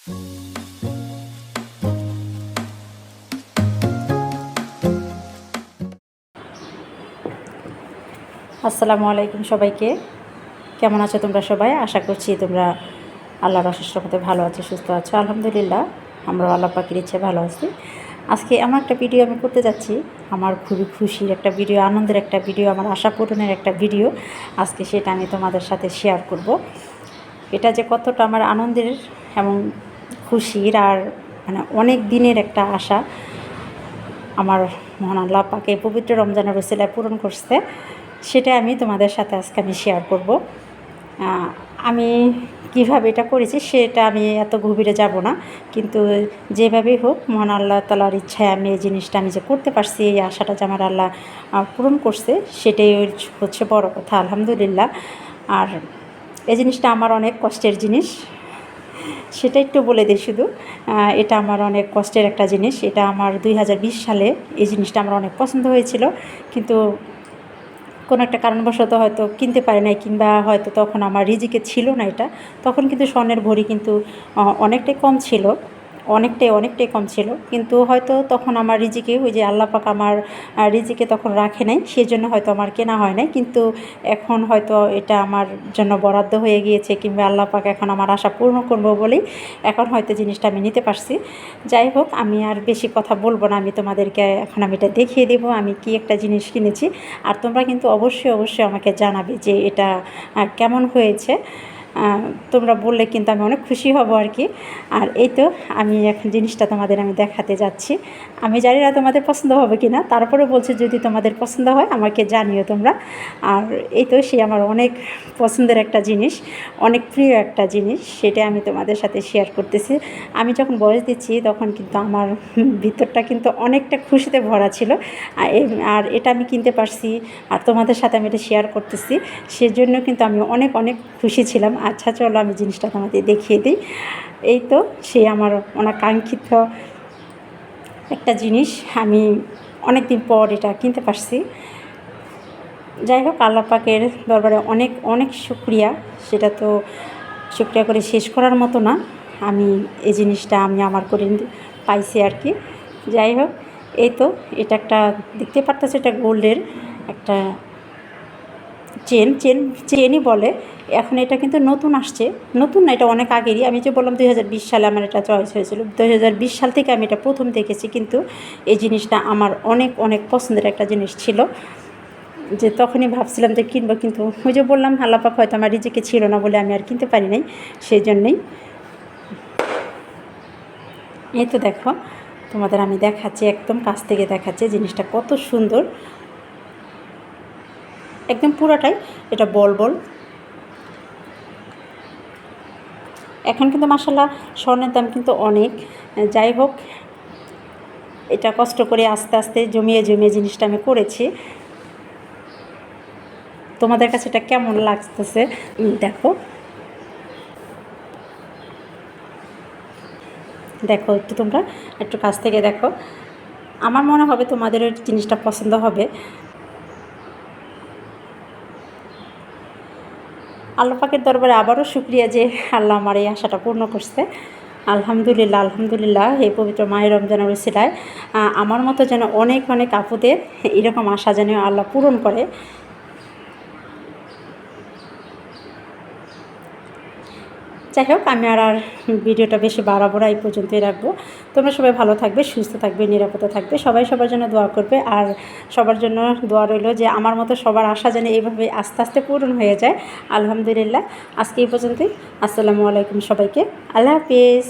আসসালামু আলাইকুম সবাইকে। কেমন আছো তোমরা সবাই? আশা করছি তোমরা আল্লাহর অশেষ রহমতে ভালো আছো, সুস্থ আছো। আলহামদুলিল্লাহ, আমরা আল্লাহ পাকের ইচ্ছে ভালো আছি। আজকে এমন একটা ভিডিও আমি করতে যাচ্ছি, আমার খুবই খুশির একটা ভিডিও, আনন্দের একটা ভিডিও, আমার আশা পূরণের একটা ভিডিও। আজকে সেটা আমি তোমাদের সাথে শেয়ার করব। এটা যে কতটা আমার আনন্দের এবং খুশির আর মানে অনেক দিনের একটা আশা আমার মহান আল্লাহ পাকে পবিত্র রমজানের ওসিলায় পূরণ করছে, সেটা আমি তোমাদের সাথে আজকে আমি শেয়ার করব। আমি কীভাবে এটা করেছি সেটা আমি এত গভীরে যাব না, কিন্তু যেভাবেই হোক মহান আল্লাহ তাআলার ইচ্ছায় আমি এই জিনিসটা আমি যে করতে পারছি, এই আশাটা যে আমার আল্লাহ পূরণ করছে, সেটাই হচ্ছে বড় কথা, আলহামদুলিল্লাহ। আর এই জিনিসটা আমার অনেক কষ্টের জিনিস, সেটা একটু বলে দিই শুধু। এটা আমার অনেক কষ্টের একটা জিনিস। এটা আমার 2020 সালে এই জিনিসটা আমার অনেক পছন্দ হয়েছিল, কিন্তু কোনো একটা কারণবশত হয়তো কিনতে পারি নাই, কিংবা হয়তো তখন আমার রিজিকে ছিল না এটা। তখন কিন্তু স্বর্ণের ভরি কিন্তু অনেকটাই কম ছিল, অনেকটাই কম ছিল, কিন্তু হয়তো তখন আমার রিজিকে ওই যে আল্লাহ পাক আমার রিজিকে তখন রাখে নাই, সেই জন্য হয়তো আমার কেনা হয় নাই। কিন্তু এখন হয়তো এটা আমার জন্য বরাদ্দ হয়ে গিয়েছে, কিংবা আল্লাহ পাক এখন আমার আশা পূর্ণ করবো বলেই এখন হয়তো জিনিসটা আমি নিতে পারছি। যাই হোক, আমি আর বেশি কথা বলবো না, আমি তোমাদেরকে এখন আমি এটা দেখিয়ে দেবো আমি কি একটা জিনিস কিনেছি। আর তোমরা কিন্তু অবশ্যই আমাকে জানাবে যে এটা কেমন হয়েছে। তোমরা বললে কিন্তু আমি অনেক খুশি হব আর কি। আর এই তো আমি এখন জিনিসটা তোমাদের আমি দেখাতে যাচ্ছি। আমি জানি না তোমাদের পছন্দ হবে কি না, তারপরে বলছি যদি তোমাদের পছন্দ হয় আমাকে জানিও তোমরা। আর এই তো সে আমার অনেক পছন্দের একটা জিনিস, অনেক প্রিয় একটা জিনিস, সেটা আমি তোমাদের সাথে শেয়ার করতেছি। আমি যখন বয়স দিচ্ছি তখন কিন্তু আমার ভিতরটা কিন্তু অনেকটা খুশিতে ভরা ছিল। আর এটা আমি কিনতে পারছি, আর তোমাদের সাথে আমি এটা শেয়ার করতেছি, সেজন্য কিন্তু আমি অনেক খুশি ছিলাম। আচ্ছা চলো আমি জিনিসটা তোমাদের দেখিয়ে দিই। এই তো সে আমার অনাকাঙ্ক্ষিত একটা জিনিস, আমি অনেক দিন পর এটা কিনতে পারছি। যাই হোক, আল্লাহ পাকের দরবারে অনেক শুকরিয়া, সেটা তো শুকরিয়া করে শেষ করার মতো না। আমি এই জিনিসটা আমি আমার করে পাইছি আর কি। যাই হোক, এই তো এটা একটা দেখতে পারতেছে, এটা গোল্ডের একটা চেনই বলে। এখন এটা কিন্তু নতুন আসছে, নতুন না, এটা অনেক আগেরই। আমি যে বললাম 2020 সালে আমার এটা চয়েস হয়েছিল, 2020 সাল থেকে আমি এটা প্রথম দেখেছি। কিন্তু এই জিনিসটা আমার অনেক পছন্দের একটা জিনিস ছিল, যে তখনই ভাবছিলাম যে কিনবো, কিন্তু ওই যে বললাম আল্লাহ পাক হয়তো আমার রিজিকে ছিল না বলে আমি আর কিনতে পারি নাই, সেই জন্যেই। এই তো দেখো, তোমাদের আমি দেখাচ্ছি, একদম কাছ থেকে দেখাচ্ছি জিনিসটা কত সুন্দর, একদম পুরাটাই এটা বল। এখন কিন্তু মাশাআল্লাহ স্বর্ণের দাম কিন্তু অনেক। যাই হোক, এটা কষ্ট করে আস্তে জমিয়ে জিনিসটা আমি করেছি। তোমাদের কাছে এটা কেমন লাগতেছে দেখো একটু, তোমরা একটু কাছ থেকে দেখো, আমার মনে হবে তোমাদের জিনিসটা পছন্দ হবে। আল্লাহ পাকের দরবারে আবারও শুকরিয়া যে আল্লাহ আমার এই আশাটা পূর্ণ করছে। আলহামদুলিল্লাহ। এই পবিত্র মাহে রমজানের উসিলায় আমার মতো যেন অনেক আপুদের এরকম আশা যেন আল্লাহ পূরণ করে। যাই হোক, আমি আর ভিডিওটা বেশি বাড়াবো না, এই পর্যন্তই রাখবো। তোমরা সবাই ভালো থাকবে, সুস্থ থাকবে, নিরাপদে থাকবে, সবার জন্য দোয়া করবে। আর সবার জন্য দোয়া রইল যে আমার মতো সবার আশা যেন এইভাবে আস্তে পূরণ হয়ে যায়। আলহামদুলিল্লাহ, আজকে এই পর্যন্তই। আসসালামু আলাইকুম সবাইকে, আল্লাহ হাফিজ।